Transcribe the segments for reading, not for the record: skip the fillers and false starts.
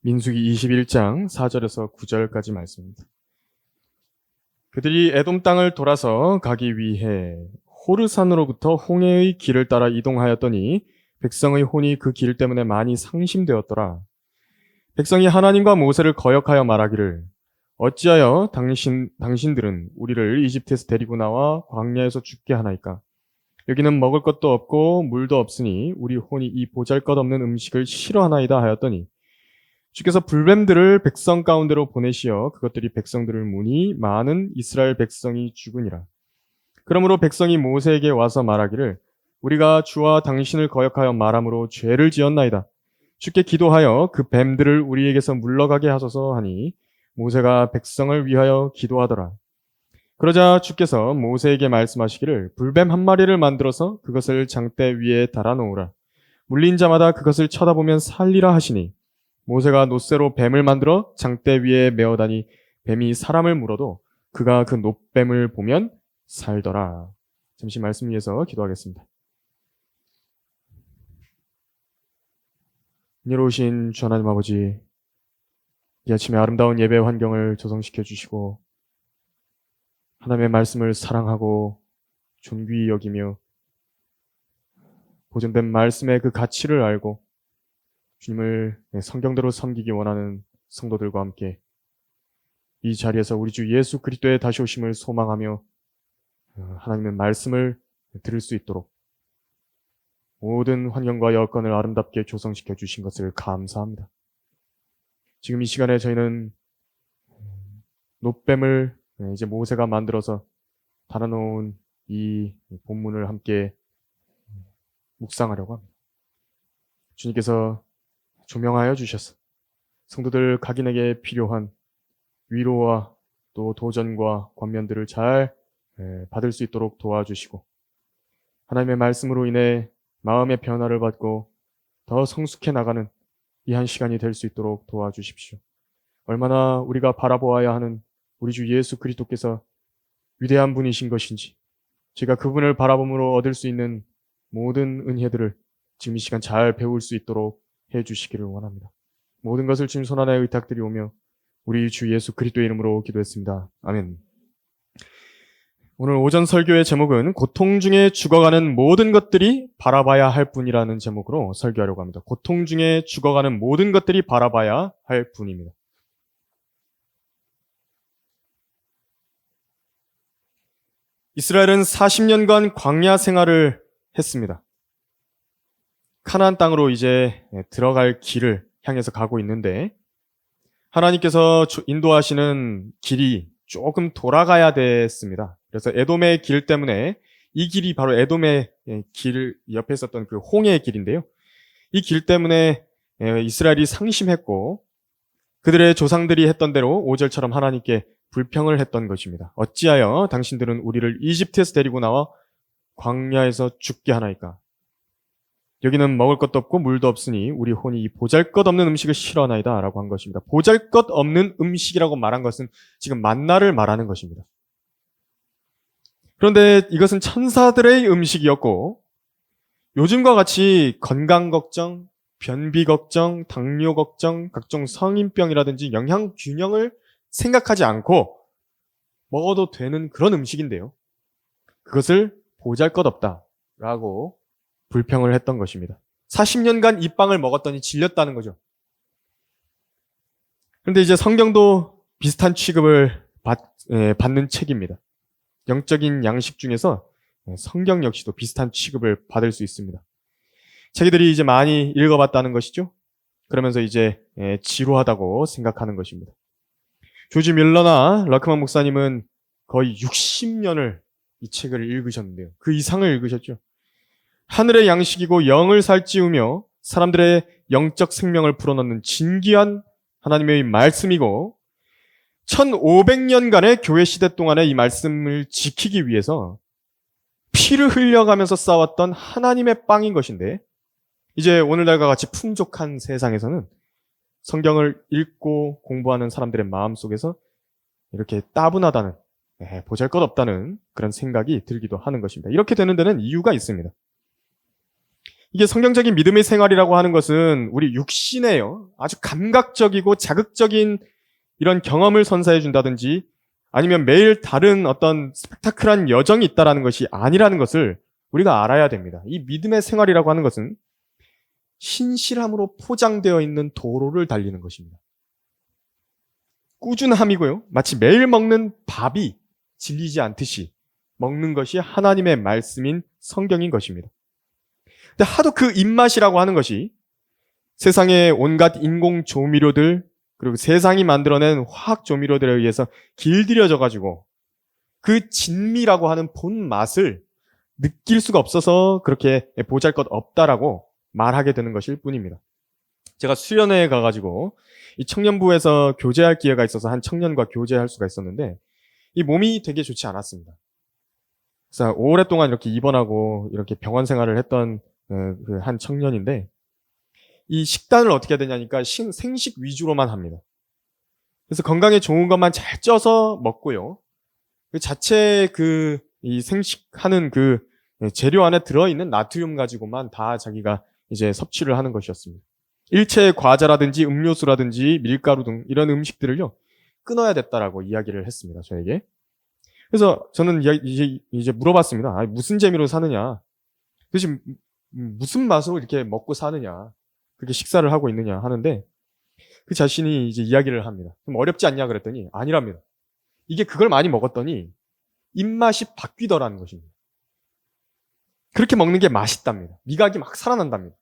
민수기 21장 4절에서 9절까지 말씀입니다. 그들이 에돔 땅을 돌아서 가기 위해 호르산으로부터 홍해의 길을 따라 이동하였더니 백성의 혼이 그 길 때문에 많이 상심되었더라. 백성이 하나님과 모세를 거역하여 말하기를 어찌하여 당신들은 우리를 이집트에서 데리고 나와 광야에서 죽게 하나이까? 여기는 먹을 것도 없고 물도 없으니 우리 혼이 이 보잘것없는 음식을 싫어하나이다 하였더니 주께서 불뱀들을 백성 가운데로 보내시어 그것들이 백성들을 무니 많은 이스라엘 백성이 죽으니라. 그러므로 백성이 모세에게 와서 말하기를 우리가 주와 당신을 거역하여 말함으로 죄를 지었나이다. 주께 기도하여 그 뱀들을 우리에게서 물러가게 하소서 하니 모세가 백성을 위하여 기도하더라. 그러자 주께서 모세에게 말씀하시기를 불뱀 한 마리를 만들어서 그것을 장대 위에 달아놓으라. 물린 자마다 그것을 쳐다보면 살리라 하시니 모세가 놋새로 뱀을 만들어 장대 위에 메어다니 뱀이 사람을 물어도 그가 그 놋뱀을 보면 살더라. 잠시 말씀 위해서 기도하겠습니다. 은혜로우신 주 하나님 아버지, 이 아침에 아름다운 예배 환경을 조성시켜 주시고 하나님의 말씀을 사랑하고 존귀히 여기며 보존된 말씀의 그 가치를 알고 주님을 성경대로 섬기기 원하는 성도들과 함께 이 자리에서 우리 주 예수 그리스도의 다시 오심을 소망하며 하나님의 말씀을 들을 수 있도록 모든 환경과 여건을 아름답게 조성시켜 주신 것을 감사합니다. 지금 이 시간에 저희는 놋뱀을 이제 모세가 만들어서 달아놓은 이 본문을 함께 묵상하려고 합니다. 주님께서 조명하여 주셔서 성도들 각인에게 필요한 위로와 또 도전과 권면들을 잘 받을 수 있도록 도와주시고 하나님의 말씀으로 인해 마음의 변화를 받고 더 성숙해 나가는 이 한 시간이 될 수 있도록 도와주십시오. 얼마나 우리가 바라보아야 하는 우리 주 예수 그리스도께서 위대한 분이신 것인지 제가 그분을 바라봄으로 얻을 수 있는 모든 은혜들을 지금 이 시간 잘 배울 수 있도록 해주시기를 원합니다. 모든 것을 주님 손안에 의탁드리오며 우리 주 예수 그리스도의 이름으로 기도했습니다. 아멘. 오늘 오전 설교의 제목은 고통 중에 죽어가는 모든 것들이 바라봐야 할 뿐이라는 제목으로 설교하려고 합니다. 고통 중에 죽어가는 모든 것들이 바라봐야 할 뿐입니다. 이스라엘은 40년간 광야 생활을 했습니다. 가나안 땅으로 이제 들어갈 길을 향해서 가고 있는데 하나님께서 인도하시는 길이 조금 돌아가야 됐습니다. 그래서 에돔의 길 때문에 이 길이 바로 에돔의 길 옆에 있었던 그 홍해의 길인데요. 이 길 때문에 이스라엘이 상심했고 그들의 조상들이 했던 대로 5절처럼 하나님께 불평을 했던 것입니다. 어찌하여 당신들은 우리를 이집트에서 데리고 나와 광야에서 죽게 하나이까? 여기는 먹을 것도 없고 물도 없으니 우리 혼이 이 보잘것없는 음식을 싫어하나이다 라고 한 것입니다. 보잘것없는 음식이라고 말한 것은 지금 만나를 말하는 것입니다. 그런데 이것은 천사들의 음식이었고 요즘과 같이 건강 걱정, 변비 걱정, 당뇨 걱정, 각종 성인병이라든지 영양 균형을 생각하지 않고 먹어도 되는 그런 음식인데요. 그것을 보잘것없다라고 불평을 했던 것입니다. 40년간 이 빵을 먹었더니 질렸다는 거죠. 그런데 이제 성경도 비슷한 취급을 받는 책입니다. 영적인 양식 중에서 성경 역시도 비슷한 취급을 받을 수 있습니다. 자기들이 이제 많이 읽어봤다는 것이죠. 그러면서 이제 지루하다고 생각하는 것입니다. 조지 밀러나 러크만 목사님은 거의 60년을 이 책을 읽으셨는데요. 그 이상을 읽으셨죠. 하늘의 양식이고 영을 살찌우며 사람들의 영적 생명을 불어넣는 진귀한 하나님의 말씀이고 1500년간의 교회 시대 동안에 이 말씀을 지키기 위해서 피를 흘려가면서 싸웠던 하나님의 빵인 것인데 이제 오늘날과 같이 풍족한 세상에서는 성경을 읽고 공부하는 사람들의 마음속에서 이렇게 따분하다는 보잘것없다는 그런 생각이 들기도 하는 것입니다. 이렇게 되는 데는 이유가 있습니다. 이게 성경적인 믿음의 생활이라고 하는 것은 우리 육신에요. 아주 감각적이고 자극적인 이런 경험을 선사해 준다든지 아니면 매일 다른 어떤 스펙타클한 여정이 있다라는 것이 아니라는 것을 우리가 알아야 됩니다. 이 믿음의 생활이라고 하는 것은 신실함으로 포장되어 있는 도로를 달리는 것입니다. 꾸준함이고요. 마치 매일 먹는 밥이 질리지 않듯이 먹는 것이 하나님의 말씀인 성경인 것입니다. 근데 하도 그 입맛이라고 하는 것이 세상의 온갖 인공 조미료들 그리고 세상이 만들어낸 화학 조미료들에 의해서 길들여져 가지고 그 진미라고 하는 본 맛을 느낄 수가 없어서 그렇게 보잘것없다라고 말하게 되는 것일 뿐입니다. 제가 수련회에 가가지고 이 청년부에서 교제할 기회가 있어서 한 청년과 교제할 수가 있었는데 이 몸이 되게 좋지 않았습니다. 그래서 오랫동안 이렇게 입원하고 이렇게 병원 생활을 했던 그 한 청년인데 이 식단을 어떻게 해야 되냐니까 생식 위주로만 합니다. 그래서 건강에 좋은 것만 잘 쪄서 먹고요. 그 자체 이 생식하는 그 재료 안에 들어있는 나트륨 가지고만 다 자기가 이제 섭취를 하는 것이었습니다. 일체 과자라든지 음료수라든지 밀가루 등 이런 음식들을요 끊어야 됐다라고 이야기를 했습니다. 저에게. 그래서 저는 이제 물어봤습니다. 아니, 무슨 재미로 사느냐? 도대체 무슨 맛으로 이렇게 먹고 사느냐? 그렇게 식사를 하고 있느냐 하는데 그 자신이 이제 이야기를 합니다. 좀 어렵지 않냐 그랬더니 아니랍니다. 이게 그걸 많이 먹었더니 입맛이 바뀌더라는 것입니다. 그렇게 먹는 게 맛있답니다. 미각이 막 살아난답니다.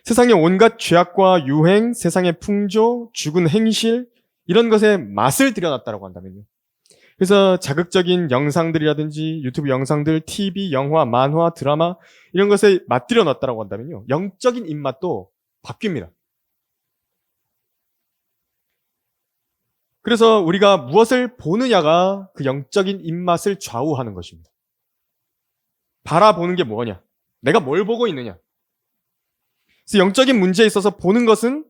세상의 온갖 죄악과 유행, 세상의 풍조, 죽은 행실 이런 것에 맛을 들여놨다고 한다면요. 그래서 자극적인 영상들이라든지 유튜브 영상들, TV, 영화, 만화, 드라마 이런 것에 맛들여 놨다고 한다면요. 영적인 입맛도 바뀝니다. 그래서 우리가 무엇을 보느냐가 그 영적인 입맛을 좌우하는 것입니다. 바라보는 게 뭐냐? 내가 뭘 보고 있느냐? 그래서 영적인 문제에 있어서 보는 것은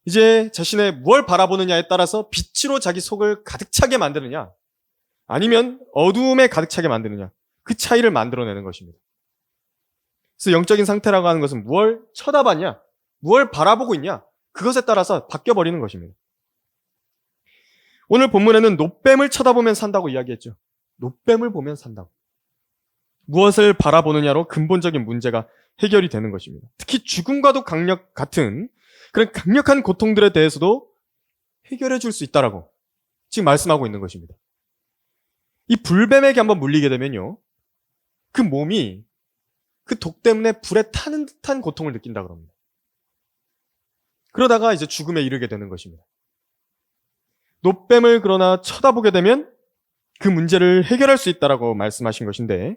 이제 자신의 무엇을 바라보느냐에 따라서 빛으로 자기 속을 가득 차게 만드느냐 아니면 어두움에 가득 차게 만드느냐 그 차이를 만들어내는 것입니다. 그래서 영적인 상태라고 하는 것은 무엇을 쳐다봤냐 무엇을 바라보고 있냐 그것에 따라서 바뀌어버리는 것입니다. 오늘 본문에는 놋뱀을 쳐다보면 산다고 이야기했죠. 놋뱀을 보면 산다고. 무엇을 바라보느냐로 근본적인 문제가 해결이 되는 것입니다. 특히 죽음과도 같은 그런 강력한 고통들에 대해서도 해결해 줄 수 있다라고 지금 말씀하고 있는 것입니다. 이 불뱀에게 한번 물리게 되면요. 그 몸이 그 독 때문에 불에 타는 듯한 고통을 느낀다 그럽니다. 그러다가 이제 죽음에 이르게 되는 것입니다. 놋뱀을 그러나 쳐다보게 되면 그 문제를 해결할 수 있다라고 말씀하신 것인데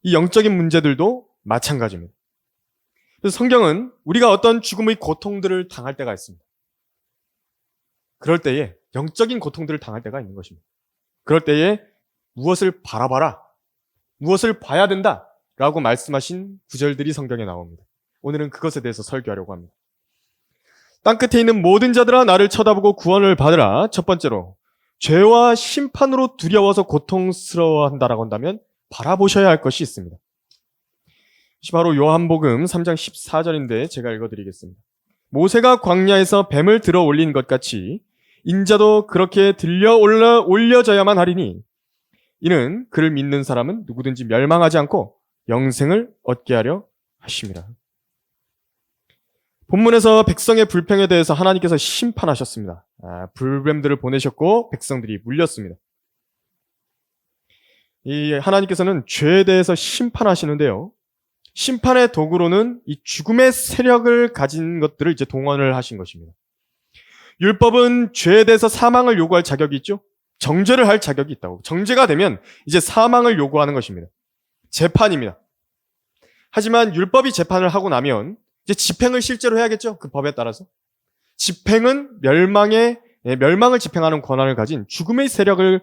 이 영적인 문제들도 마찬가지입니다. 그래서 성경은 우리가 어떤 죽음의 고통들을 당할 때가 있습니다. 그럴 때에 영적인 고통들을 당할 때가 있는 것입니다. 그럴 때에 무엇을 바라봐라, 무엇을 봐야 된다 라고 말씀하신 구절들이 성경에 나옵니다. 오늘은 그것에 대해서 설교하려고 합니다. 땅끝에 있는 모든 자들아 나를 쳐다보고 구원을 받으라. 첫 번째로 죄와 심판으로 두려워서 고통스러워한다라고 한다면 바라보셔야 할 것이 있습니다. 바로 요한복음 3장 14절인데 제가 읽어드리겠습니다. 모세가 광야에서 뱀을 들어 올린 것 같이 인자도 그렇게 들려 올려져야만 하리니 이는 그를 믿는 사람은 누구든지 멸망하지 않고 영생을 얻게 하려 하심이라. 본문에서 백성의 불평에 대해서 하나님께서 심판하셨습니다. 불뱀들을 보내셨고 백성들이 물렸습니다. 이 하나님께서는 죄에 대해서 심판하시는데요. 심판의 도구로는 이 죽음의 세력을 가진 것들을 이제 동원을 하신 것입니다. 율법은 죄에 대해서 사망을 요구할 자격이 있죠. 정죄를 할 자격이 있다고. 정죄가 되면 이제 사망을 요구하는 것입니다. 재판입니다. 하지만 율법이 재판을 하고 나면 이제 집행을 실제로 해야겠죠. 그 법에 따라서. 집행은 멸망을 집행하는 권한을 가진 죽음의 세력을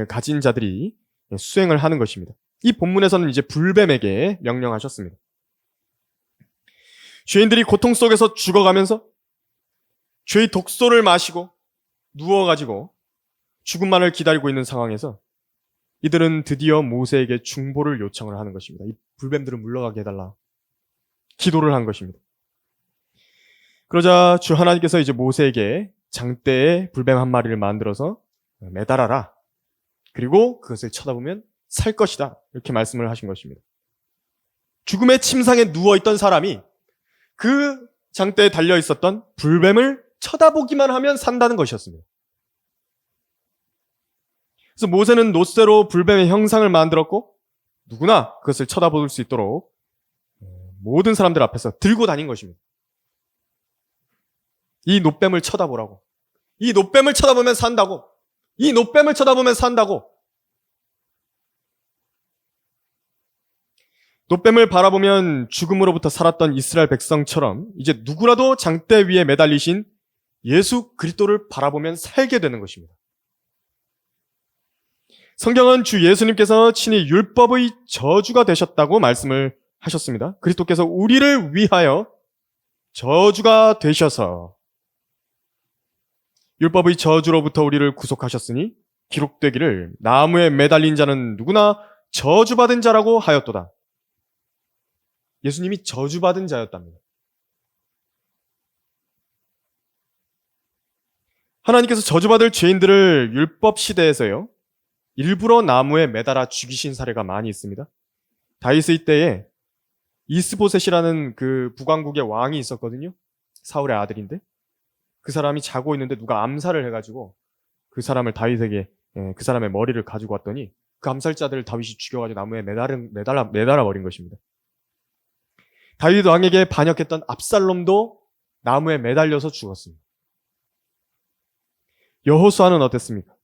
가진 자들이 수행을 하는 것입니다. 이 본문에서는 이제 불뱀에게 명령하셨습니다. 죄인들이 고통 속에서 죽어가면서 죄의 독소를 마시고 누워가지고 죽음만을 기다리고 있는 상황에서 이들은 드디어 모세에게 중보를 요청을 하는 것입니다. 이 불뱀들을 물러가게 해달라. 기도를 한 것입니다. 그러자 주 하나님께서 이제 모세에게 장대에 불뱀 한 마리를 만들어서 매달아라. 그리고 그것을 쳐다보면 살 것이다. 이렇게 말씀을 하신 것입니다. 죽음의 침상에 누워있던 사람이 그 장대에 달려있었던 불뱀을 쳐다보기만 하면 산다는 것이었습니다. 그래서 모세는 놋새로 불뱀의 형상을 만들었고 누구나 그것을 쳐다볼 수 있도록 모든 사람들 앞에서 들고 다닌 것입니다. 이 놋뱀을 쳐다보라고. 이 놋뱀을 쳐다보면 산다고. 이 놋뱀을 쳐다보면 산다고. 놋뱀을 바라보면 죽음으로부터 살았던 이스라엘 백성처럼 이제 누구라도 장대 위에 매달리신 예수 그리스도를 바라보면 살게 되는 것입니다. 성경은 주 예수님께서 친히 율법의 저주가 되셨다고 말씀을 하셨습니다. 그리스도께서 우리를 위하여 저주가 되셔서 율법의 저주로부터 우리를 구속하셨으니 기록되기를 나무에 매달린 자는 누구나 저주받은 자라고 하였도다. 예수님이 저주받은 자였답니다. 하나님께서 저주받을 죄인들을 율법 시대에서요, 일부러 나무에 매달아 죽이신 사례가 많이 있습니다. 다윗의 때에 이스보셋이라는 그 북왕국의 왕이 있었거든요. 사울의 아들인데 그 사람이 자고 있는데 누가 암살을 해가지고 그 사람을 다윗에게 그 사람의 머리를 가지고 왔더니 그 암살자들을 다윗이 죽여가지고 나무에 매달아 버린 것입니다. 다윗 왕에게 반역했던 압살롬도 나무에 매달려서 죽었습니다. 여호수아는 어땠습니까?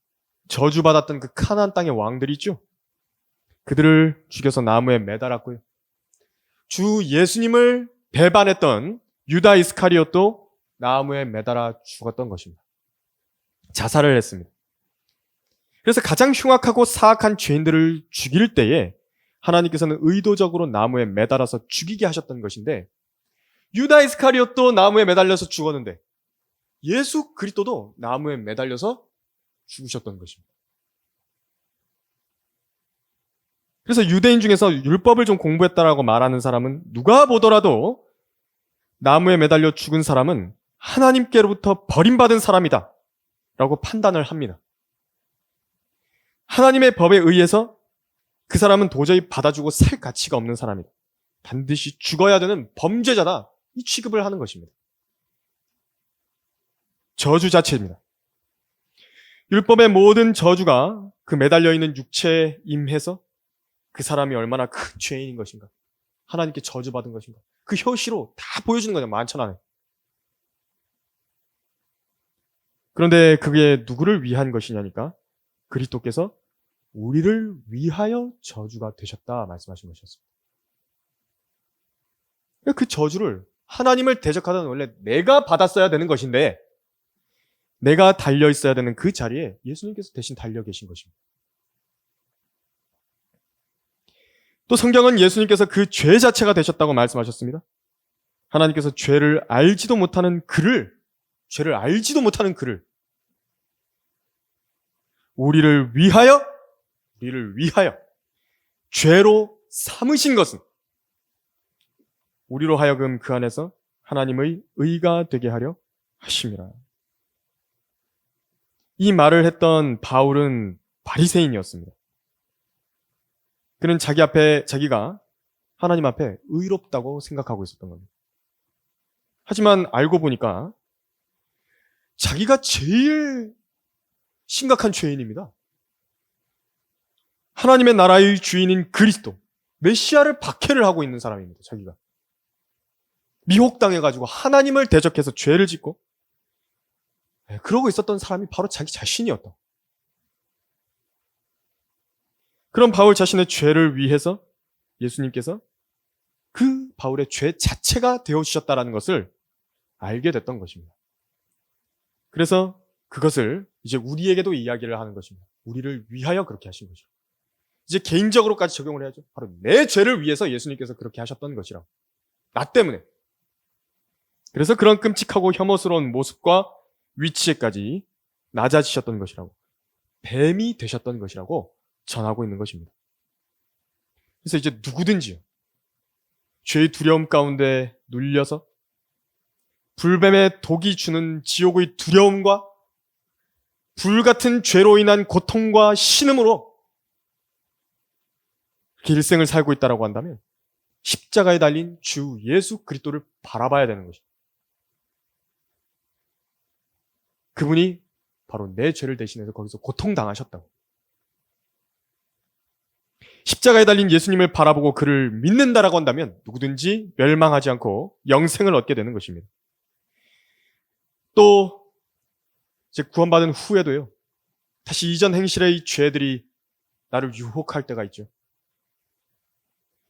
저주받았던 그 가나안 땅의 왕들이 있죠. 그들을 죽여서 나무에 매달았고요. 주 예수님을 배반했던 유다 이스카리ot도 나무에 매달아 죽었던 것입니다. 자살을 했습니다. 그래서 가장 흉악하고 사악한 죄인들을 죽일 때에 하나님께서는 의도적으로 나무에 매달아서 죽이게 하셨던 것인데 유다 이스카리ot도 나무에 매달려서 죽었는데 예수 그리스도도 나무에 매달려서 죽으셨던 것입니다. 그래서 유대인 중에서 율법을 좀 공부했다라고 말하는 사람은 누가 보더라도 나무에 매달려 죽은 사람은 하나님께로부터 버림받은 사람이다 라고 판단을 합니다. 하나님의 법에 의해서 그 사람은 도저히 받아주고 살 가치가 없는 사람이다. 반드시 죽어야 되는 범죄자다. 이 취급을 하는 것입니다. 저주 자체입니다. 율법의 모든 저주가 그 매달려 있는 육체에 임해서 그 사람이 얼마나 큰 죄인인 것인가, 하나님께 저주받은 것인가, 그 효시로 다 보여주는 거죠. 만천하에. 그런데 그게 누구를 위한 것이냐니까 그리스도께서 우리를 위하여 저주가 되셨다 말씀하신 것이었습니다. 그 저주를 하나님을 대적하던 원래 내가 받았어야 되는 것인데 내가 달려 있어야 되는 그 자리에 예수님께서 대신 달려 계신 것입니다. 또 성경은 예수님께서 그 죄 자체가 되셨다고 말씀하셨습니다. 하나님께서 죄를 알지도 못하는 그를 우리를 위하여 죄로 삼으신 것은 우리로 하여금 그 안에서 하나님의 의가 되게 하려 하심이라. 이 말을 했던 바울은 바리새인이었습니다. 그는 자기가 하나님 앞에 의롭다고 생각하고 있었던 겁니다. 하지만 알고 보니까 자기가 제일 심각한 죄인입니다. 하나님의 나라의 주인인 그리스도, 메시아를 박해를 하고 있는 사람입니다. 자기가 미혹당해가지고 하나님을 대적해서 죄를 짓고 그러고 있었던 사람이 바로 자기 자신이었다. 그런 바울 자신의 죄를 위해서 예수님께서 그 바울의 죄 자체가 되어주셨다는 것을 알게 됐던 것입니다. 그래서 그것을 이제 우리에게도 이야기를 하는 것입니다. 우리를 위하여 그렇게 하신 것이죠. 이제 개인적으로까지 적용을 해야죠. 바로 내 죄를 위해서 예수님께서 그렇게 하셨던 것이라고. 나 때문에. 그래서 그런 끔찍하고 혐오스러운 모습과 위치에까지 낮아지셨던 것이라고. 뱀이 되셨던 것이라고 전하고 있는 것입니다. 그래서 이제 누구든지요, 죄의 두려움 가운데 눌려서 불뱀의 독이 주는 지옥의 두려움과 불같은 죄로 인한 고통과 신음으로 일생을 살고 있다고 한다면 십자가에 달린 주 예수 그리스도를 바라봐야 되는 것입니다. 그분이 바로 내 죄를 대신해서 거기서 고통당하셨다고. 십자가에 달린 예수님을 바라보고 그를 믿는다라고 한다면 누구든지 멸망하지 않고 영생을 얻게 되는 것입니다. 또 이제 구원받은 후에도요, 다시 이전 행실의 죄들이 나를 유혹할 때가 있죠.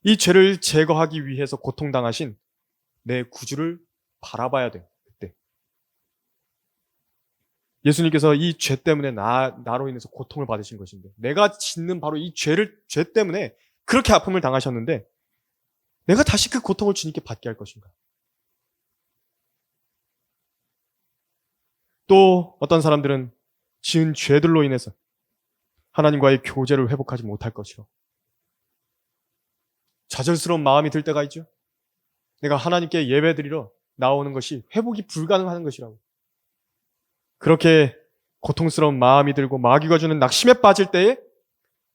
이 죄를 제거하기 위해서 고통당하신 내 구주를 바라봐야 돼요. 그때 예수님께서 이 죄 때문에 나로 인해서 고통을 받으신 것인데, 내가 짓는 바로 이 죄 때문에 그렇게 아픔을 당하셨는데 내가 다시 그 고통을 주님께 받게 할 것인가? 또 어떤 사람들은 지은 죄들로 인해서 하나님과의 교제를 회복하지 못할 것이로 좌절스러운 마음이 들 때가 있죠. 내가 하나님께 예배드리러 나오는 것이 회복이 불가능한 것이라고. 그렇게 고통스러운 마음이 들고 마귀가 주는 낙심에 빠질 때에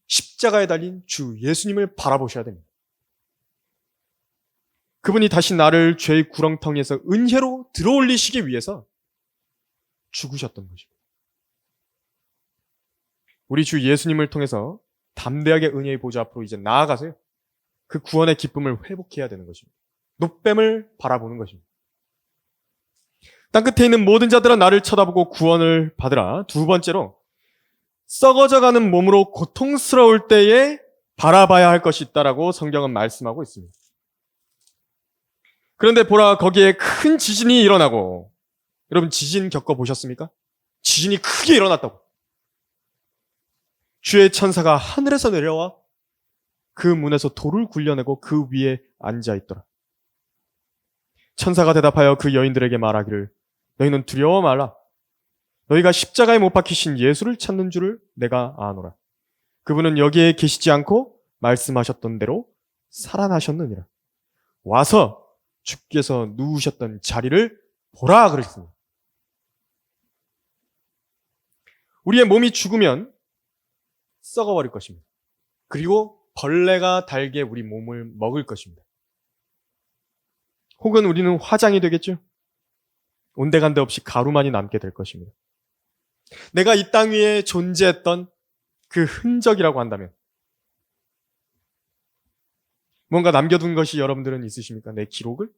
십자가에 달린 주 예수님을 바라보셔야 됩니다. 그분이 다시 나를 죄의 구렁텅이에서 은혜로 들어올리시기 위해서 죽으셨던 것입니다. 우리 주 예수님을 통해서 담대하게 은혜의 보좌 앞으로 이제 나아가세요. 그 구원의 기쁨을 회복해야 되는 것입니다. 놋뱀을 바라보는 것입니다. 땅끝에 있는 모든 자들아 나를 쳐다보고 구원을 받으라. 두 번째로, 썩어져가는 몸으로 고통스러울 때에 바라봐야 할 것이 있다라고 성경은 말씀하고 있습니다. 그런데 보라, 거기에 큰 지진이 일어나고, 여러분 지진 겪어보셨습니까? 지진이 크게 일어났다고. 주의 천사가 하늘에서 내려와 그 문에서 돌을 굴려내고 그 위에 앉아있더라. 천사가 대답하여 그 여인들에게 말하기를, 너희는 두려워 말라. 너희가 십자가에 못 박히신 예수를 찾는 줄을 내가 아노라. 그분은 여기에 계시지 않고 말씀하셨던 대로 살아나셨느니라. 와서 주께서 누우셨던 자리를 보라 그랬습니다. 우리의 몸이 죽으면 썩어버릴 것입니다. 그리고 벌레가 달게 우리 몸을 먹을 것입니다. 혹은 우리는 화장이 되겠죠. 온데간데 없이 가루만이 남게 될 것입니다. 내가 이 땅 위에 존재했던 그 흔적이라고 한다면, 뭔가 남겨둔 것이 여러분들은 있으십니까? 내 기록을?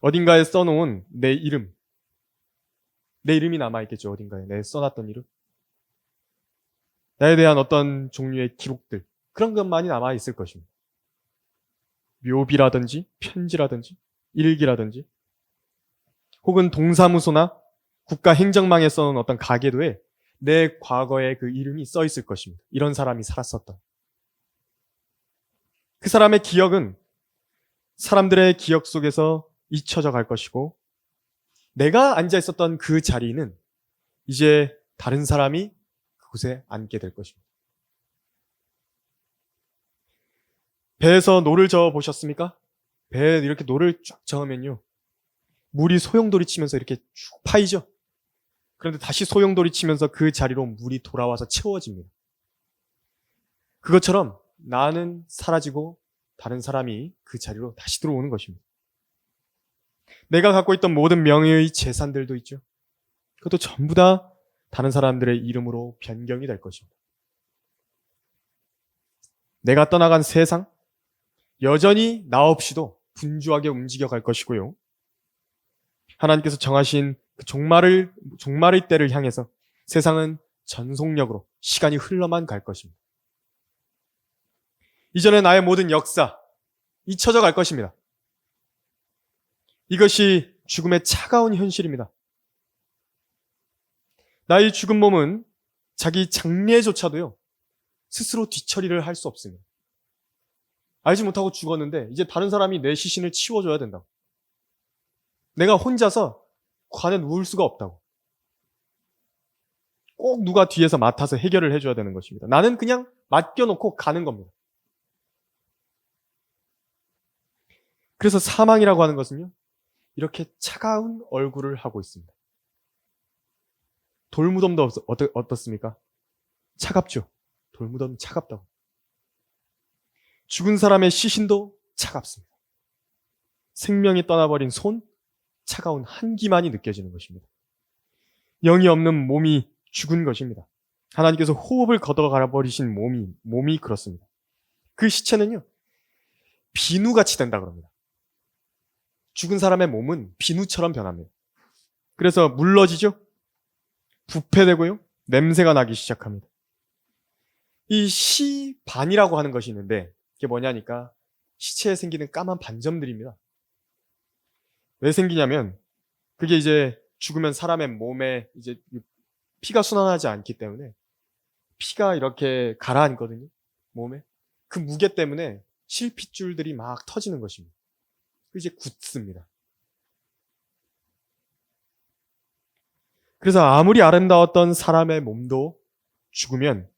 어딘가에 써놓은 내 이름. 내 이름이 남아있겠죠. 어딘가에 내 써놨던 이름. 나에 대한 어떤 종류의 기록들, 그런 것만이 남아있을 것입니다. 묘비라든지 편지라든지 일기라든지, 혹은 동사무소나 국가행정망에 써놓은 어떤 가계도에 내 과거의 그 이름이 써 있을 것입니다. 이런 사람이 살았었던. 그 사람의 기억은 사람들의 기억 속에서 잊혀져 갈 것이고, 내가 앉아 있었던 그 자리는 이제 다른 사람이 그곳에 앉게 될 것입니다. 배에서 노를 저어 보셨습니까? 배에 이렇게 노를 쫙 저으면요, 물이 소용돌이 치면서 이렇게 쭉 파이죠. 그런데 다시 소용돌이 치면서 그 자리로 물이 돌아와서 채워집니다. 그것처럼 나는 사라지고 다른 사람이 그 자리로 다시 들어오는 것입니다. 내가 갖고 있던 모든 명예의 재산들도 있죠. 그것도 전부 다 다른 사람들의 이름으로 변경이 될 것입니다. 내가 떠나간 세상, 여전히 나 없이도 분주하게 움직여갈 것이고요. 하나님께서 정하신 그 종말의 때를 향해서 세상은 전속력으로 시간이 흘러만 갈 것입니다. 이전에 나의 모든 역사, 잊혀져 갈 것입니다. 이것이 죽음의 차가운 현실입니다. 나의 죽은 몸은 자기 장례조차도요, 스스로 뒤처리를 할 수 없습니다. 알지 못하고 죽었는데 이제 다른 사람이 내 시신을 치워줘야 된다고. 내가 혼자서 관에 누울 수가 없다고. 꼭 누가 뒤에서 맡아서 해결을 해줘야 되는 것입니다. 나는 그냥 맡겨놓고 가는 겁니다. 그래서 사망이라고 하는 것은요, 이렇게 차가운 얼굴을 하고 있습니다. 돌무덤도 어떻습니까? 차갑죠. 돌무덤이 차갑다고. 죽은 사람의 시신도 차갑습니다. 생명이 떠나버린 손, 차가운 한기만이 느껴지는 것입니다. 영이 없는 몸이 죽은 것입니다. 하나님께서 호흡을 걷어가 버리신 몸이 그렇습니다. 그 시체는요, 비누같이 된다 그럽니다. 죽은 사람의 몸은 비누처럼 변합니다. 그래서 물러지죠? 부패되고요, 냄새가 나기 시작합니다. 이 시반이라고 하는 것이 있는데, 이게 뭐냐니까 시체에 생기는 까만 반점들입니다. 왜 생기냐면, 그게 이제 죽으면 사람의 몸에 이제 피가 순환하지 않기 때문에 피가 이렇게 가라앉거든요, 몸에. 그 무게 때문에 실핏줄들이 막 터지는 것입니다. 이제 굳습니다. 그래서 아무리 아름다웠던 사람의 몸도 죽으면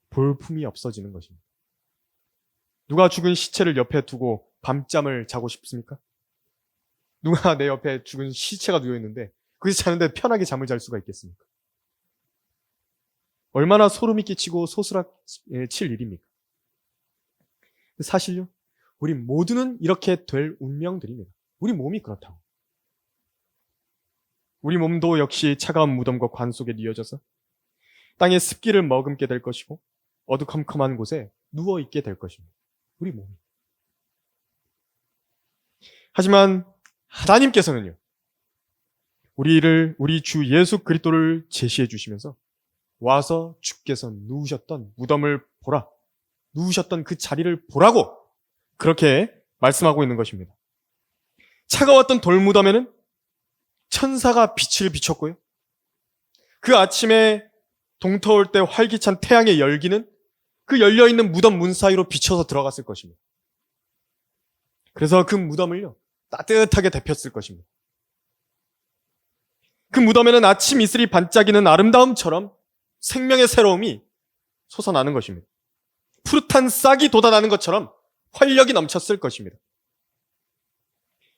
볼품이 없어지는 것입니다. 누가 죽은 시체를 옆에 두고 밤잠을 자고 싶습니까? 누가 내 옆에 죽은 시체가 누워있는데 거기서 자는데 편하게 잠을 잘 수가 있겠습니까? 얼마나 소름이 끼치고 소스라칠 일입니까? 사실요, 우리 모두는 이렇게 될 운명들입니다. 우리 몸이 그렇다고. 우리 몸도 역시 차가운 무덤과 관 속에 뉘어져서 땅의 습기를 머금게 될 것이고 어두컴컴한 곳에 누워있게 될 것입니다. 우리 몸이. 하지만 하나님께서는요, 우리 주 예수 그리스도를 제시해 주시면서 와서 주께서 누우셨던 무덤을 보라, 누우셨던 그 자리를 보라고 그렇게 말씀하고 있는 것입니다. 차가웠던 돌무덤에는 천사가 빛을 비췄고요, 그 아침에 동터올 때 활기찬 태양의 열기는 그 열려있는 무덤 문 사이로 비쳐서 들어갔을 것입니다. 그래서 그 무덤을요, 따뜻하게 데폈을 것입니다. 그 무덤에는 아침 이슬이 반짝이는 아름다움처럼 생명의 새로움이 솟아나는 것입니다. 푸릇한 싹이 돋아나는 것처럼 활력이 넘쳤을 것입니다.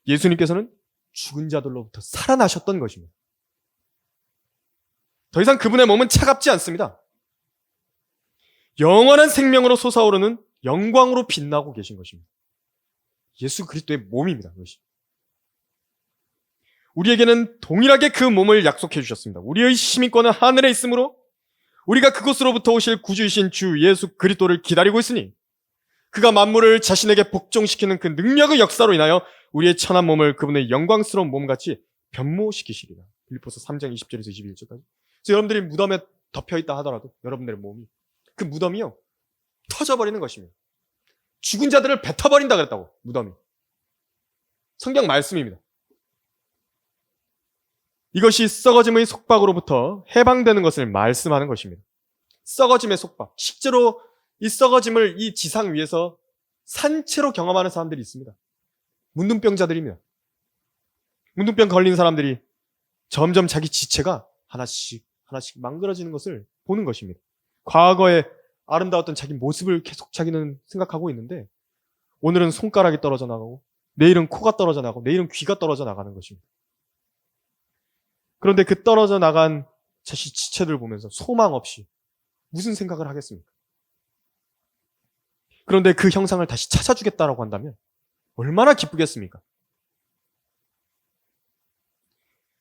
예수님께서는 죽은 자들로부터 살아나셨던 것입니다. 더 이상 그분의 몸은 차갑지 않습니다. 영원한 생명으로 솟아오르는 영광으로 빛나고 계신 것입니다. 예수 그리스도의 몸입니다. 그것이. 우리에게는 동일하게 그 몸을 약속해 주셨습니다. 우리의 시민권은 하늘에 있으므로 우리가 그곳으로부터 오실 구주이신 주 예수 그리스도를 기다리고 있으니 그가 만물을 자신에게 복종시키는 그 능력의 역사로 인하여 우리의 천한 몸을 그분의 영광스러운 몸같이 변모시키시리라. 빌립보서 3장 20절에서 21절까지. 그래서 여러분들이 무덤에 덮여있다 하더라도 여러분들의 몸이, 그 무덤이요, 터져버리는 것입니다. 죽은 자들을 뱉어버린다 그랬다고, 무덤이. 성경 말씀입니다. 이것이 썩어짐의 속박으로부터 해방되는 것을 말씀하는 것입니다. 썩어짐의 속박. 실제로 이 썩어짐을 이 지상 위에서 산채로 경험하는 사람들이 있습니다. 문둥병자들입니다. 문둥병 걸린 사람들이 점점 자기 지체가 하나씩 망가져지는 것을 보는 것입니다. 과거에 아름다웠던 자기 모습을 계속 자기는 생각하고 있는데 오늘은 손가락이 떨어져 나가고 내일은 코가 떨어져 나가고 내일은 귀가 떨어져 나가는 것입니다. 그런데 그 떨어져 나간 자신 지체들 보면서 소망 없이 무슨 생각을 하겠습니까? 그런데 그 형상을 다시 찾아주겠다라고 한다면 얼마나 기쁘겠습니까?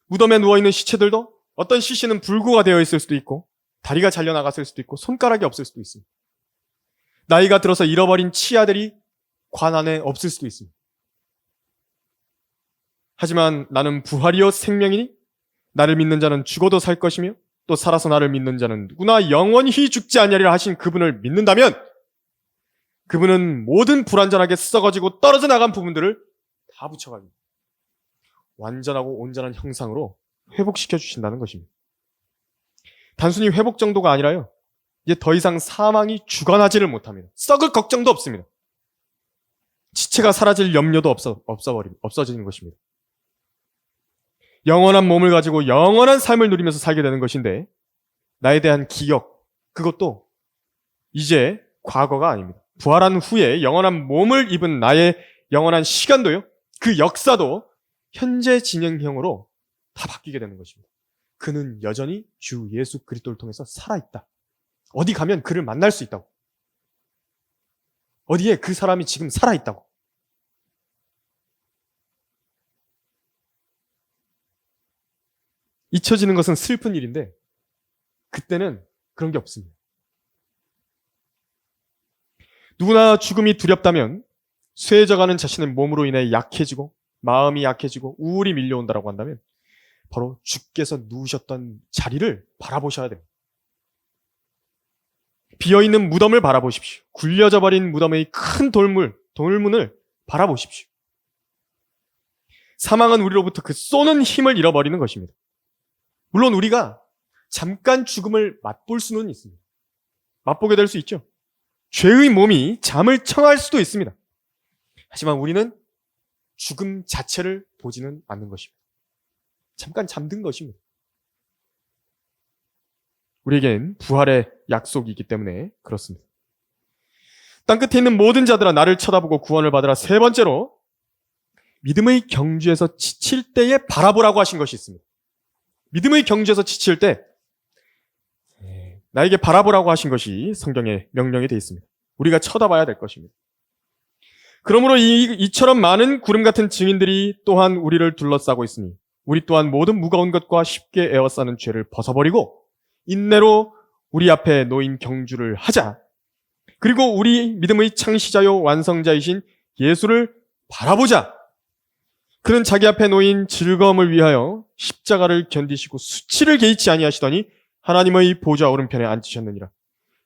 무덤에 누워있는 시체들도 어떤 시신은 불구가 되어 있을 수도 있고 다리가 잘려나갔을 수도 있고 손가락이 없을 수도 있습니다. 나이가 들어서 잃어버린 치아들이 관 안에 없을 수도 있습니다. 하지만 나는 부활이요 생명이니 나를 믿는 자는 죽어도 살 것이며 또 살아서 나를 믿는 자는 누구나 영원히 죽지 아니하리라 하신 그분을 믿는다면 그분은 모든 불완전하게 썩어지고 떨어져 나간 부분들을 다 붙여가지고 완전하고 온전한 형상으로 회복시켜 주신다는 것입니다. 단순히 회복 정도가 아니라요, 이제 더 이상 사망이 주관하지를 못합니다. 썩을 걱정도 없습니다. 지체가 사라질 염려도 없어지는 것입니다. 영원한 몸을 가지고 영원한 삶을 누리면서 살게 되는 것인데 나에 대한 기억, 그것도 이제 과거가 아닙니다. 부활한 후에 영원한 몸을 입은 나의 영원한 시간도요, 그 역사도 현재 진행형으로 다 바뀌게 되는 것입니다. 그는 여전히 주 예수 그리스도를 통해서 살아있다. 어디 가면 그를 만날 수 있다고. 어디에 그 사람이 지금 살아있다고. 잊혀지는 것은 슬픈 일인데 그때는 그런 게 없습니다. 누구나 죽음이 두렵다면 쇠해져가는 자신의 몸으로 인해 약해지고 마음이 약해지고 우울이 밀려온다라고 한다면 바로 주께서 누우셨던 자리를 바라보셔야 됩니다. 비어있는 무덤을 바라보십시오. 굴려져 버린 무덤의 큰 돌문을 바라보십시오. 사망은 우리로부터 그 쏘는 힘을 잃어버리는 것입니다. 물론 우리가 잠깐 죽음을 맛볼 수는 있습니다. 맛보게 될 수 있죠. 죄의 몸이 잠을 청할 수도 있습니다. 하지만 우리는 죽음 자체를 보지는 않는 것입니다. 잠깐 잠든 것입니다. 우리에겐 부활의 약속이기 때문에 그렇습니다. 땅끝에 있는 모든 자들아 나를 쳐다보고 구원을 받으라. 세 번째로 믿음의 경주에서 지칠 때에 바라보라고 하신 것이 있습니다. 믿음의 경주에서 지칠 때 나에게 바라보라고 하신 것이 성경에 명령이 되어 있습니다. 우리가 쳐다봐야 될 것입니다. 그러므로 이처럼 많은 구름 같은 증인들이 또한 우리를 둘러싸고 있으니 우리 또한 모든 무거운 것과 쉽게 에워싸는 죄를 벗어버리고 인내로 우리 앞에 놓인 경주를 하자. 그리고 우리 믿음의 창시자요 완성자이신 예수를 바라보자. 그는 자기 앞에 놓인 즐거움을 위하여 십자가를 견디시고 수치를 개의치 아니하시더니 하나님의 보좌 오른편에 앉으셨느니라.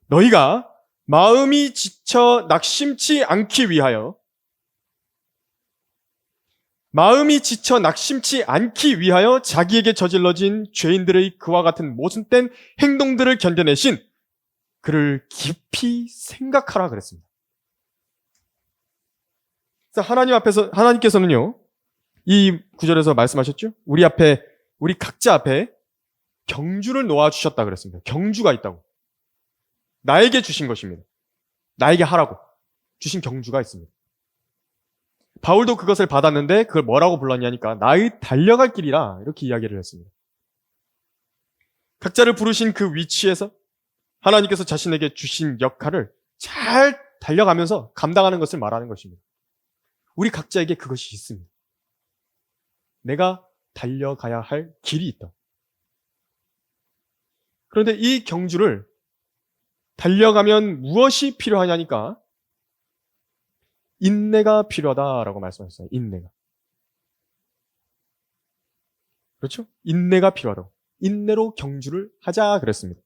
너희가 마음이 지쳐 낙심치 않기 위하여 자기에게 저질러진 죄인들의 그와 같은 모순된 행동들을 견뎌내신 그를 깊이 생각하라 그랬습니다. 그래서 하나님께서는요, 이 구절에서 말씀하셨죠? 우리 각자 앞에 경주를 놓아주셨다 그랬습니다. 경주가 있다고. 나에게 주신 것입니다. 나에게 하라고 주신 경주가 있습니다. 바울도 그것을 받았는데 그걸 뭐라고 불렀냐니까 나의 달려갈 길이라 이렇게 이야기를 했습니다. 각자를 부르신 그 위치에서 하나님께서 자신에게 주신 역할을 잘 달려가면서 감당하는 것을 말하는 것입니다. 우리 각자에게 그것이 있습니다. 내가 달려가야 할 길이 있다. 그런데 이 경주를 달려가면 무엇이 필요하냐니까 인내가 필요하다라고 말씀하셨어요. 인내가. 그렇죠? 인내가 필요하다고. 인내로 경주를 하자 그랬습니다.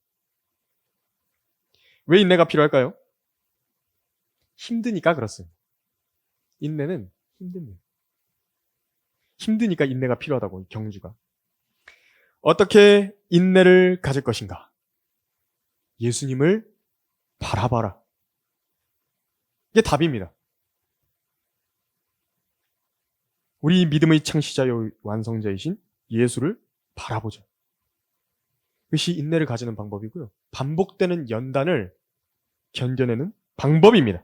왜 인내가 필요할까요? 힘드니까 그렇습니다. 인내는 힘듭니다. 힘드니까 인내가 필요하다고, 경주가. 어떻게 인내를 가질 것인가? 예수님을 바라봐라. 이게 답입니다. 우리 믿음의 창시자요 완성자이신 예수를 바라보자. 그것이 인내를 가지는 방법이고요. 반복되는 연단을 견뎌내는 방법입니다.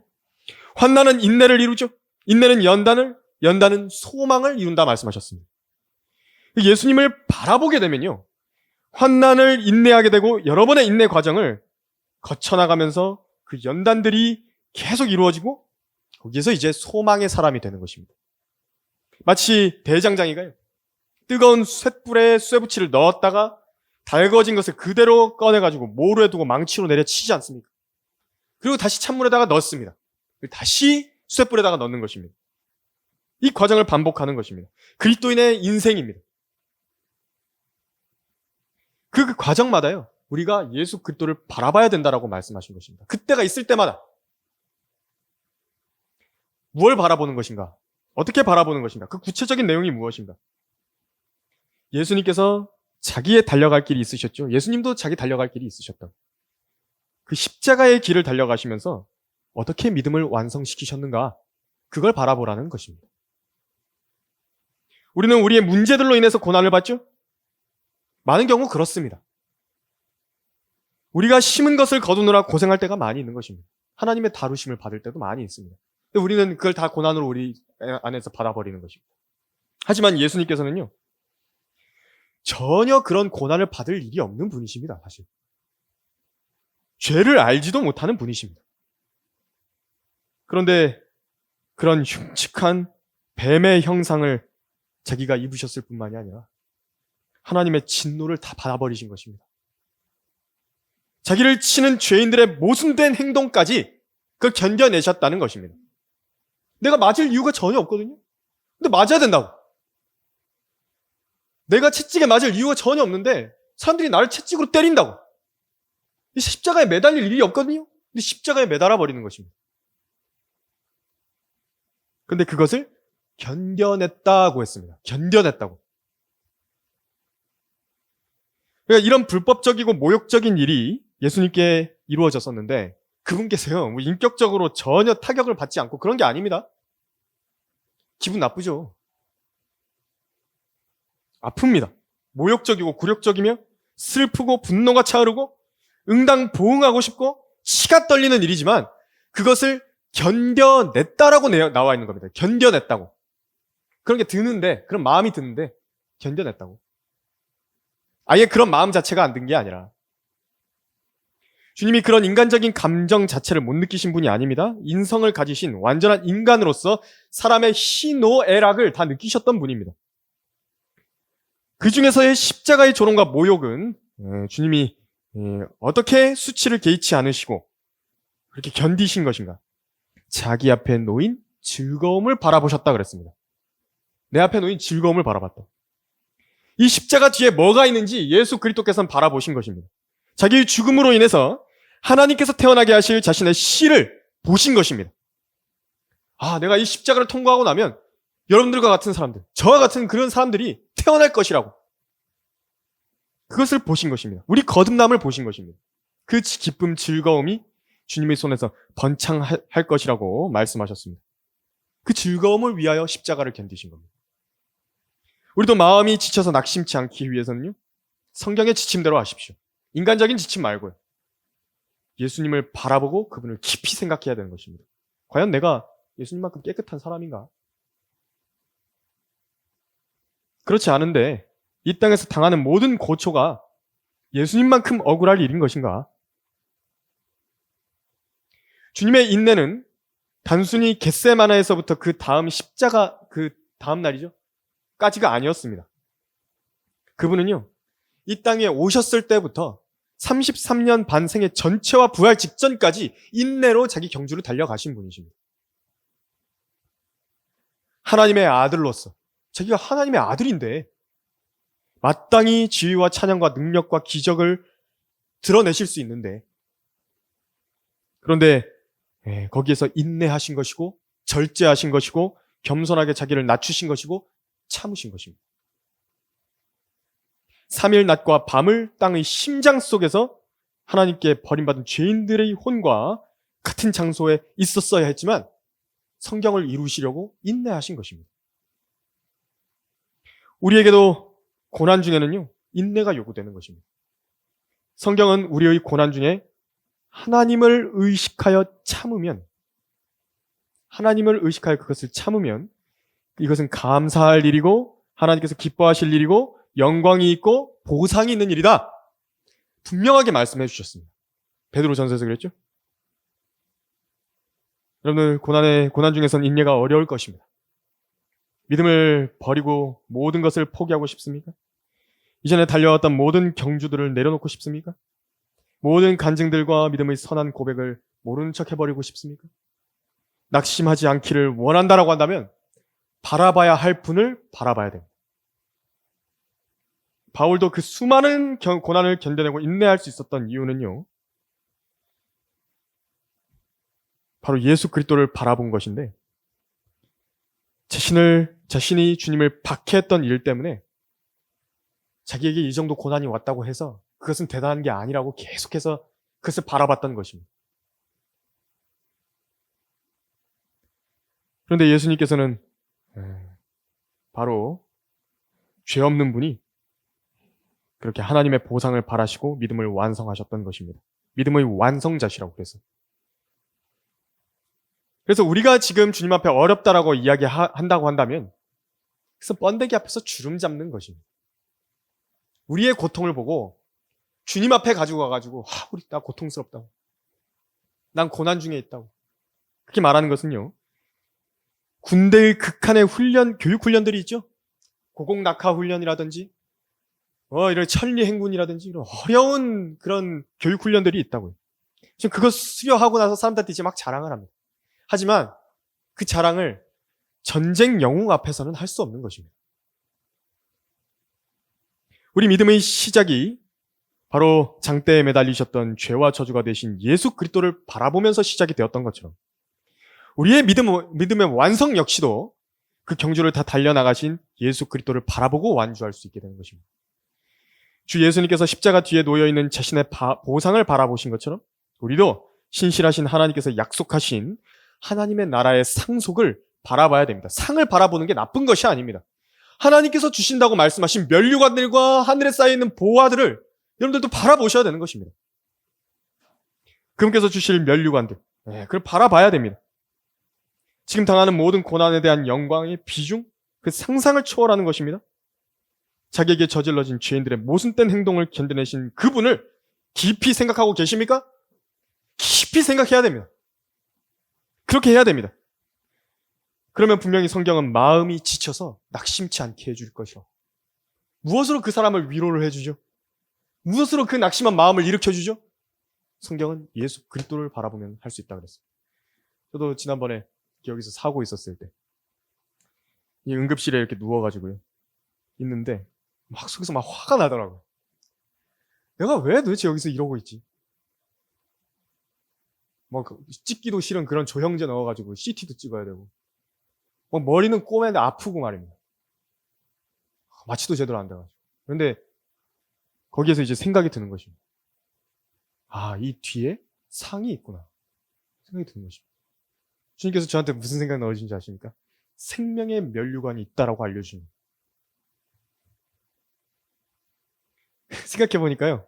환난은 인내를 이루죠. 인내는 연단은 소망을 이룬다 말씀하셨습니다. 예수님을 바라보게 되면요, 환난을 인내하게 되고 여러 번의 인내 과정을 거쳐나가면서 그 연단들이 계속 이루어지고 거기에서 이제 소망의 사람이 되는 것입니다. 마치 대장장이가요, 뜨거운 쇳불에 쇠붙이를 넣었다가 달궈진 것을 그대로 꺼내가지고 모루에 두고 망치로 내려치지 않습니까? 그리고 다시 찬물에다가 넣습니다. 다시 쇳불에다가 넣는 것입니다. 이 과정을 반복하는 것입니다. 그리스도인의 인생입니다. 그 과정마다요, 우리가 예수 그리스도를 바라봐야 된다라고 말씀하신 것입니다. 그때가 있을 때마다 무엇을 바라보는 것인가? 어떻게 바라보는 것인가? 그 구체적인 내용이 무엇인가? 예수님께서 자기의 달려갈 길이 있으셨죠. 예수님도 자기 달려갈 길이 있으셨다. 그 십자가의 길을 달려가시면서 어떻게 믿음을 완성시키셨는가? 그걸 바라보라는 것입니다. 우리는 우리의 문제들로 인해서 고난을 받죠? 많은 경우 그렇습니다. 우리가 심은 것을 거두느라 고생할 때가 많이 있는 것입니다. 하나님의 다루심을 받을 때도 많이 있습니다. 근데 우리는 그걸 다 고난으로 우리 안에서 받아버리는 것입니다. 하지만 예수님께서는요, 전혀 그런 고난을 받을 일이 없는 분이십니다, 사실. 죄를 알지도 못하는 분이십니다. 그런데 그런 흉측한 뱀의 형상을 자기가 입으셨을 뿐만이 아니라 하나님의 진노를 다 받아버리신 것입니다. 자기를 치는 죄인들의 모순된 행동까지 그걸 견뎌내셨다는 것입니다. 내가 맞을 이유가 전혀 없거든요. 근데 맞아야 된다고. 내가 채찍에 맞을 이유가 전혀 없는데 사람들이 나를 채찍으로 때린다고. 이 십자가에 매달릴 일이 없거든요. 근데 십자가에 매달아 버리는 것입니다. 근데 그것을 견뎌냈다고 했습니다. 견뎌냈다고. 그러니까 이런 불법적이고 모욕적인 일이 예수님께 이루어졌었는데 그분께서요, 뭐 인격적으로 전혀 타격을 받지 않고 그런 게 아닙니다. 기분 나쁘죠. 아픕니다. 모욕적이고 굴욕적이며 슬프고 분노가 차오르고 응당 보응하고 싶고 치가 떨리는 일이지만 그것을 견뎌냈다라고 나와 있는 겁니다. 견뎌냈다고. 그런 게 드는데, 그런 마음이 드는데 견뎌냈다고. 아예 그런 마음 자체가 안 든 게 아니라 주님이 그런 인간적인 감정 자체를 못 느끼신 분이 아닙니다. 인성을 가지신 완전한 인간으로서 사람의 희노애락을 다 느끼셨던 분입니다. 그 중에서의 십자가의 조롱과 모욕은 주님이 어떻게 수치를 개의치 않으시고 그렇게 견디신 것인가? 자기 앞에 놓인 즐거움을 바라보셨다 그랬습니다. 내 앞에 놓인 즐거움을 바라봤다. 이 십자가 뒤에 뭐가 있는지 예수 그리스도께서는 바라보신 것입니다. 자기의 죽음으로 인해서 하나님께서 태어나게 하실 자신의 씨를 보신 것입니다. 아, 내가 이 십자가를 통과하고 나면 여러분들과 같은 사람들, 저와 같은 그런 사람들이 태어날 것이라고. 그것을 보신 것입니다. 우리 거듭남을 보신 것입니다. 그 기쁨, 즐거움이 주님의 손에서 번창할 것이라고 말씀하셨습니다. 그 즐거움을 위하여 십자가를 견디신 겁니다. 우리도 마음이 지쳐서 낙심치 않기 위해서는요, 성경의 지침대로 하십시오. 인간적인 지침 말고요. 예수님을 바라보고 그분을 깊이 생각해야 되는 것입니다. 과연 내가 예수님만큼 깨끗한 사람인가? 그렇지 않은데 이 땅에서 당하는 모든 고초가 예수님만큼 억울할 일인 것인가? 주님의 인내는 단순히 겟세마나에서부터 그 다음 십자가 그 다음 날이죠. 까지가 아니었습니다. 그분은요, 이 땅에 오셨을 때부터 33년 반생의 전체와 부활 직전까지 인내로 자기 경주를 달려가신 분이십니다. 하나님의 아들로서 자기가 하나님의 아들인데 마땅히 지위와 찬양과 능력과 기적을 드러내실 수 있는데 그런데 거기에서 인내하신 것이고 절제하신 것이고 겸손하게 자기를 낮추신 것이고 참으신 것입니다. 3일 낮과 밤을 땅의 심장 속에서 하나님께 버림받은 죄인들의 혼과 같은 장소에 있었어야 했지만 성경을 이루시려고 인내하신 것입니다. 우리에게도 고난 중에는요, 인내가 요구되는 것입니다. 성경은 우리의 고난 중에 하나님을 의식하여 그것을 참으면 이것은 감사할 일이고 하나님께서 기뻐하실 일이고 영광이 있고 보상이 있는 일이다. 분명하게 말씀해 주셨습니다. 베드로전서에서 그랬죠? 여러분들 고난 중에서는 인내가 어려울 것입니다. 믿음을 버리고 모든 것을 포기하고 싶습니까? 이전에 달려왔던 모든 경주들을 내려놓고 싶습니까? 모든 간증들과 믿음의 선한 고백을 모르는 척 해버리고 싶습니까? 낙심하지 않기를 원한다라고 한다면 바라봐야 할 분을 바라봐야 됩니다. 바울도 그 수많은 고난을 견뎌내고 인내할 수 있었던 이유는요, 바로 예수 그리스도를 바라본 것인데 자신이 주님을 박해했던 일 때문에 자기에게 이 정도 고난이 왔다고 해서 그것은 대단한 게 아니라고 계속해서 그것을 바라봤던 것입니다. 그런데 그렇게 하나님의 보상을 바라시고 믿음을 완성하셨던 것입니다. 믿음의 완성자시라고 그래서. 그래서 우리가 지금 주님 앞에 어렵다라고 이야기한다고 한다면 그래서 번데기 앞에서 주름 잡는 것입니다. 우리의 고통을 보고 주님 앞에 가지고 가가지고 우리 나 고통스럽다고. 난 고난 중에 있다고. 그렇게 말하는 것은요. 군대의 극한의 교육 훈련들이 있죠. 고공낙하 훈련이라든지 이런 천리 행군이라든지 이런 어려운 그런 교육 훈련들이 있다고요. 지금 그거 수료하고 나서 사람들한테 이제 막 자랑을 합니다. 하지만 그 자랑을 전쟁 영웅 앞에서는 할 수 없는 것입니다. 우리 믿음의 시작이 바로 장대에 매달리셨던 죄와 저주가 되신 예수 그리스도를 바라보면서 시작이 되었던 것처럼 우리의 믿음의 완성 역시도 그 경주를 다 달려나가신 예수 그리스도를 바라보고 완주할 수 있게 되는 것입니다. 주 예수님께서 십자가 뒤에 놓여있는 자신의 보상을 바라보신 것처럼 우리도 신실하신 하나님께서 약속하신 하나님의 나라의 상속을 바라봐야 됩니다. 상을 바라보는 게 나쁜 것이 아닙니다. 하나님께서 주신다고 말씀하신 면류관들과 하늘에 쌓여있는 보화들을 여러분들도 바라보셔야 되는 것입니다. 그분께서 주실 면류관들, 그걸 바라봐야 됩니다. 지금 당하는 모든 고난에 대한 영광의 비중, 그 상상을 초월하는 것입니다. 자기에게 저질러진 죄인들의 모순된 행동을 견뎌내신 그분을 깊이 생각하고 계십니까? 깊이 생각해야 됩니다. 그렇게 해야 됩니다. 그러면 분명히 성경은 마음이 지쳐서 낙심치 않게 해줄 것이라고. 무엇으로 그 사람을 위로를 해주죠? 무엇으로 그 낙심한 마음을 일으켜주죠? 성경은 예수 그리스도를 바라보면 할 수 있다 그랬어요. 저도 지난번에 여기서 사고 있었을 때 이 응급실에 이렇게 누워가지고요 있는데 막 속에서 막 화가 나더라고요. 내가 왜 도대체 여기서 이러고 있지? 막 찍기도 싫은 그런 조형제 넣어가지고 CT도 찍어야 되고 막 머리는 꼬매는데 아프고 말입니다. 마취도 제대로 안 돼가지고. 그런데 거기에서 이제 생각이 드는 것입니다. 이 뒤에 상이 있구나 생각이 드는 것입니다. 주님께서 저한테 무슨 생각 넣으신지 아십니까? 생명의 면류관이 있다라고 알려주십니다. 생각해보니까요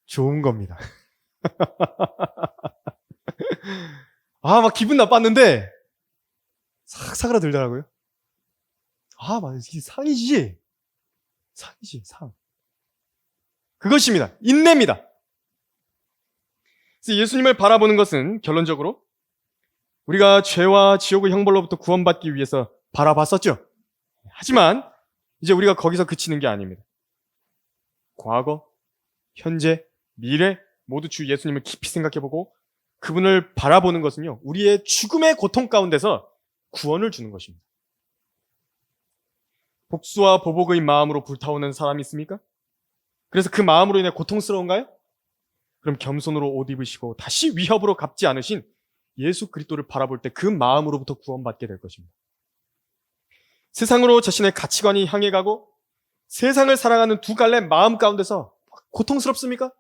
좋은 겁니다. 막 기분 나빴는데 싹 사그라들더라고요. 맞아, 이게 상이지. 상. 그것입니다. 인내입니다. 그래서 예수님을 바라보는 것은 결론적으로 우리가 죄와 지옥의 형벌로부터 구원받기 위해서 바라봤었죠. 하지만 이제 우리가 거기서 그치는 게 아닙니다. 과거, 현재, 미래 모두 주 예수님을 깊이 생각해보고 그분을 바라보는 것은요, 우리의 죽음의 고통 가운데서 구원을 주는 것입니다. 복수와 보복의 마음으로 불타오는 사람이 있습니까? 그래서 그 마음으로 인해 고통스러운가요? 그럼 겸손으로 옷 입으시고 다시 위협으로 갚지 않으신 예수 그리스도를 바라볼 때 그 마음으로부터 구원받게 될 것입니다. 세상으로 자신의 가치관이 향해 가고 세상을 살아가는 두 갈래 마음 가운데서 고통스럽습니까?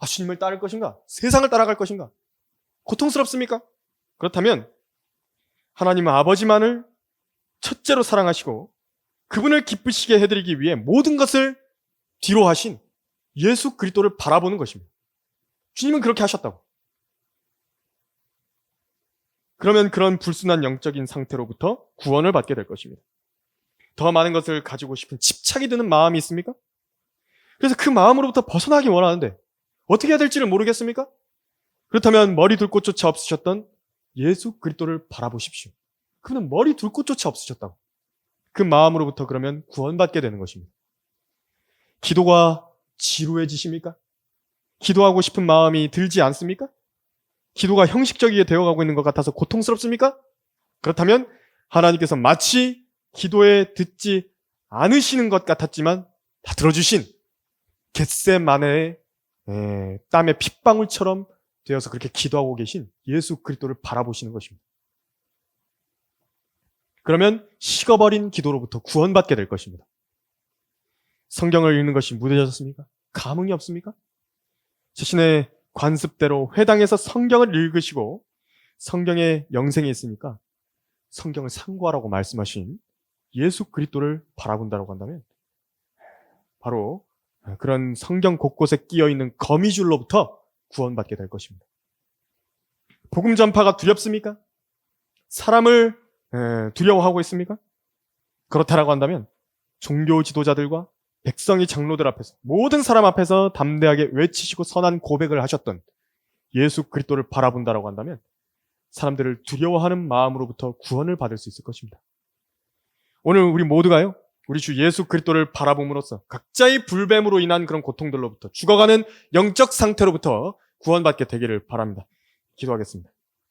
주님을 따를 것인가? 세상을 따라갈 것인가? 고통스럽습니까? 그렇다면 하나님 아버지만을 첫째로 사랑하시고 그분을 기쁘시게 해드리기 위해 모든 것을 뒤로 하신 예수 그리스도를 바라보는 것입니다. 주님은 그렇게 하셨다고. 그러면 그런 불순한 영적인 상태로부터 구원을 받게 될 것입니다. 더 많은 것을 가지고 싶은 집착이 드는 마음이 있습니까? 그래서 그 마음으로부터 벗어나기 원하는데 어떻게 해야 될지를 모르겠습니까? 그렇다면 머리 둘 곳조차 없으셨던 예수 그리스도를 바라보십시오. 그는 머리 둘 곳조차 없으셨다고. 그 마음으로부터 그러면 구원받게 되는 것입니다. 기도가 지루해지십니까? 기도하고 싶은 마음이 들지 않습니까? 기도가 형식적이게 되어가고 있는 것 같아서 고통스럽습니까? 그렇다면 하나님께서 마치 기도에 듣지 않으시는 것 같았지만 다 들어주신 겟세마네의 땀의 핏방울처럼 되어서 그렇게 기도하고 계신 예수 그리스도를 바라보시는 것입니다. 그러면 식어버린 기도로부터 구원받게 될 것입니다. 성경을 읽는 것이 무뎌졌습니까? 감흥이 없습니까? 자신의 관습대로 회당에서 성경을 읽으시고 성경에 영생이 있으니까 성경을 상고하라고 말씀하신 예수 그리스도를 바라본다고 한다면 바로 그런 성경 곳곳에 끼어있는 거미줄로부터 구원받게 될 것입니다. 복음 전파가 두렵습니까? 사람을 두려워하고 있습니까? 그렇다라고 한다면 종교 지도자들과 백성의 장로들 앞에서, 모든 사람 앞에서 담대하게 외치시고 선한 고백을 하셨던 예수 그리스도를 바라본다라고 한다면 사람들을 두려워하는 마음으로부터 구원을 받을 수 있을 것입니다. 오늘 우리 모두가요, 우리 주 예수 그리스도를 바라봄으로써 각자의 불뱀으로 인한 그런 고통들로부터, 죽어가는 영적 상태로부터 구원받게 되기를 바랍니다. 기도하겠습니다.